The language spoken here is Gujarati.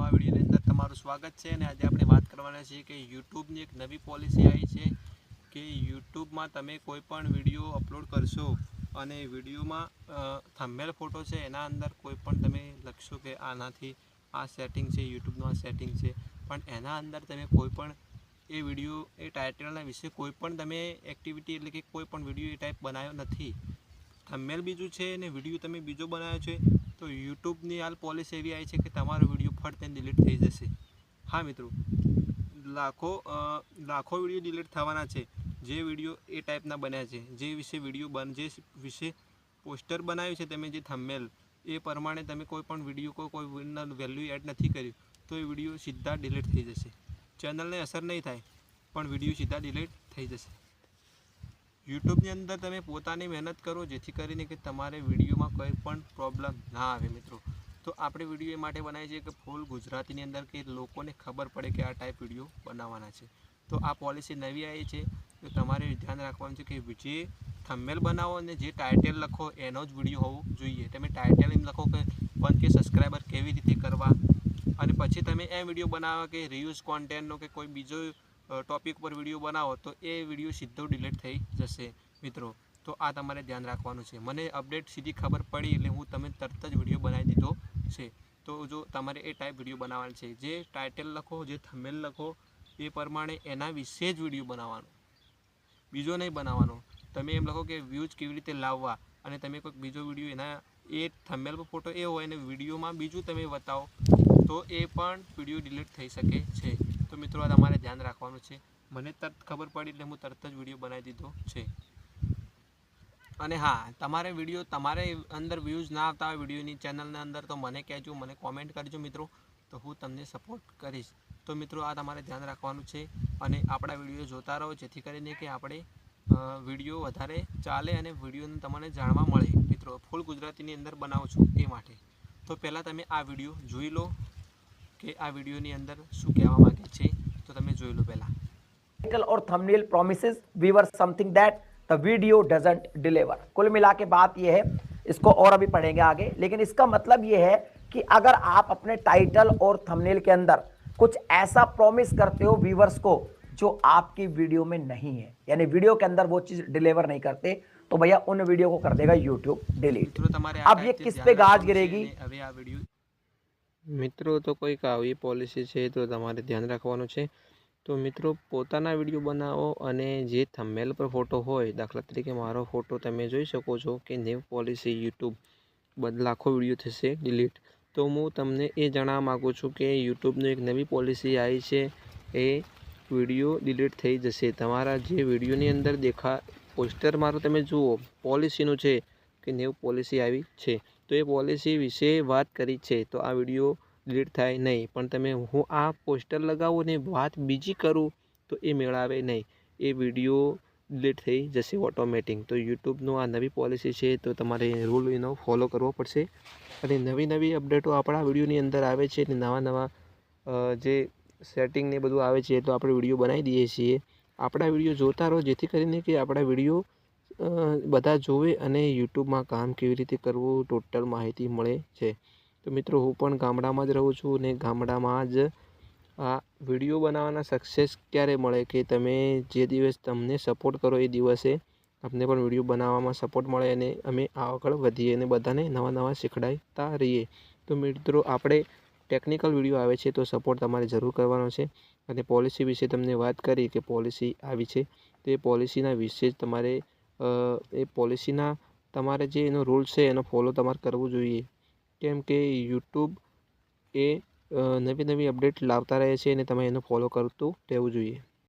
નવા વિડીયોની અંદર તમારું સ્વાગત છે અને આજે આપણે વાત કરવાના છીએ કે યુટ્યુબની એક નવી પોલિસી આવી છે કે યુટ્યુબમાં તમે કોઈ પણ વિડીયો અપલોડ કરશો અને વિડીયોમાં થંબનેલ ફોટો છે એના અંદર કોઈ પણ તમે લખશો કે આનાથી આ સેટિંગ છે, યુટ્યુબનું આ સેટિંગ છે, પણ એના અંદર તમે કોઈ પણ એ વિડીયો એ ટાઇટલના વિશે કોઈ પણ તમે એક્ટિવિટી એટલે કે કોઈ પણ વિડીયો એ ટાઈપ બનાવ્યો નથી, થંબનેલ બીજું છે ને વિડીયો તમે બીજો બનાવ્યો છે, તો યુટ્યુબની હાલ પોલિસી એવી આવી છે કે તમારો વિડીયો ફટ તેને ડિલીટ થઈ જશે। હા મિત્રો, લાખો વિડીયો ડિલીટ થવાના છે જે વિડીયો એ ટાઈપના બન્યા છે, જે વિશે વિડીયો જે વિશે પોસ્ટર બનાવ્યું છે તમે, જે થંબનેલ એ પ્રમાણે તમે કોઈ પણ વિડીયો કોઈ વેલ્યુ એડ નથી કર્યું તો એ વિડીયો સીધા ડિલીટ થઈ જશે। ચેનલને અસર નહીં થાય પણ વિડીયો સીધા ડિલીટ થઈ જશે। યુટ્યુબની અંદર તમે પોતાની મહેનત કરો જેથી કરીને કે તમારે વિડીયોમાં કોઈ પણ પ્રોબ્લેમ ના આવે મિત્રો। તો આપણે વિડીયો એ માટે બનાવીએ છીએ કે ફૂલ ગુજરાતીની અંદર કે લોકોને ખબર પડે કે આ ટાઈપ વિડીયો બનાવવાના છે। તો આ પોલિસી નવી આવી છે તો તમારે ધ્યાન રાખવાનું છે કે જે થંબનેલ બનાવો અને જે ટાઇટલ લખો એનો જ વિડીયો હોવો જોઈએ। તમે ટાઇટલ એમ લખો કે 1K સબસ્ક્રાઈબર કેવી રીતે કરવા અને પછી તમે એ વિડીયો બનાવો કે રિયુઝ કોન્ટેન્ટનો કે કોઈ બીજો ટોપિક પર વિડીયો બનાવો તો એ વિડીયો સીધો ડિલીટ થઈ જશે મિત્રો। તો આ તમારે ધ્યાન રાખવાનું છે। મને અપડેટ સીધી ખબર પડી એટલે હું તમે તરત જ વિડીયો બનાવી દીધો છે। તો જો તમારે એ ટાઈપ વિડીયો બનાવવાનો છે, જે ટાઇટલ લખો, જે થંબનેલ લખો એ પ્રમાણે એના વિશે જ વિડીયો બનાવવાનો, બીજો નહીં બનાવવાનો। તમે એમ લખો કે વ્યૂઝ કેવી રીતે લાવવા અને તમે કોઈક બીજો વિડીયો એના એ થંબનેલ પર ફોટો એ હોય અને વિડીયોમાં બીજું તમે બતાવો તો એ પણ વિડીયો ડિલીટ થઈ શકે છે। તો મિત્રો આ તમારે ધ્યાન રાખવાનું છે। મને તરત ખબર પડી એટલે હું તરત જ વિડીયો બનાવી દીધો છે। અને હા, તમારે વિડીયો તમારે અંદર વ્યૂઝ ના આવતા હોય વિડીયોની ચેનલના અંદર તો મને કહેજો, મને કોમેન્ટ કરજો મિત્રો, તો હું તમને સપોર્ટ કરીશ। તો મિત્રો આ તમારે ધ્યાન રાખવાનું છે અને આપણા વિડીયો જોતા રહો જેથી કરીને કે આપણે વિડીયો વધારે ચાલે અને વિડીયોને તમને જાણવા મળે મિત્રો। ફૂલ ગુજરાતીની અંદર બનાવું છું એ માટે। તો પહેલાં તમે આ વિડીયો જોઈ લો કે આ વિડીયોની અંદર શું કહેવા માગે છે, તો તમે જોઈ લો પહેલાં। टाइटल और thumbnail promises viewer something that the video doesn't deliver. कुल मिला के बात यह है, इसको और अभी पढ़ेंगे आगे, लेकिन इसका मतलब यह है कि अगर आप अपने टाइटल और थंबनेल के अंदर कुछ ऐसा प्रॉमिस करते हो व्यूअर्स को जो आपकी वीडियो में नहीं है, यानी वीडियो के अंदर वो चीज डिलीवर नहीं करते, तो भैया उन वीडियो को कर देगा यूट्यूब डिलीट। अब ये किस पे गाज गिरेगी? મિત્રો તો કોઈક આવી પોલિસી છે તો તમારે ધ્યાન રાખવાનું છે। તો મિત્રો પોતાના વિડીયો બનાવો અને જે થંબનેલ પર ફોટો હોય, દાખલા તરીકે મારો ફોટો તમે જોઈ શકો છો કે નેવ પોલિસી યુટ્યુબ લાખો વિડીયો થશે ડિલીટ। તો હું તમને એ જણાવવા માગું છું કે યુટ્યુબની એક નવી પોલિસી આવી છે, એ વિડીયો ડિલીટ થઈ જશે। તમારા જે વિડીયોની અંદર પોસ્ટર મારું તમે જુઓ પોલિસીનું છે કે નેવ પોલિસી આવી છે, તો એ પોલિસી વિશે વાત કરી છે। તો આ વિડીયો ડિલીટ થાય નહીં, પણ તમે હું આ પોસ્ટર લગાવું ને વાત બીજી કરું તો એ મેળાવે નહીં, એ વિડીયો ડિલીટ થઈ જશે ઓટોમેટિક। તો યુટ્યુબનું આ નવી પોલિસી છે તો તમારે રૂલ એનો ફોલો કરવો પડશે અને નવી અપડેટો આપણા વિડીયોની અંદર આવે છે અને નવા જે સેટિંગ ને બધું આવે છે તો આપણે વિડીયો બનાવી દઈએ છીએ। આપણા વિડીયો જોતા રહો જેથી કરીને કે આપણા વિડીયો બધા જોવે અને યુટ્યુબમાં કામ કેવી રીતે કરવું ટોટલ માહિતી મળે છે। તો મિત્રો હું પણ ગામડામાં જ રહું છું અને ગામડામાં જ આ વિડીયો બનાવવાના સક્સેસ ક્યારે મળે કે તમે જે દિવસ તમને સપોર્ટ કરો એ દિવસે તમને પણ વિડીયો બનાવવામાં સપોર્ટ મળે અને અમે આગળ વધીએ અને બધાને નવા શીખડાવતા રહીએ। તો મિત્રો આપણે ટેકનિકલ વિડીયો આવે છે તો સપોર્ટ તમારે જરૂર કરવાનો છે। અને પોલિસી વિશે તમને વાત કરી કે પોલિસી આવી છે, તો એ પોલિસીના વિશે જ તમારે એ પોલિસીના તમારે જે એનો રૂલ્સ છે એનો ફોલો તમારે કરવું જોઈએ, કેમ કે યુટ્યુબ એ નવી અપડેટ લાવતા રહે છે અને તમે એનો ફોલો કરતું રહેવું જોઈએ।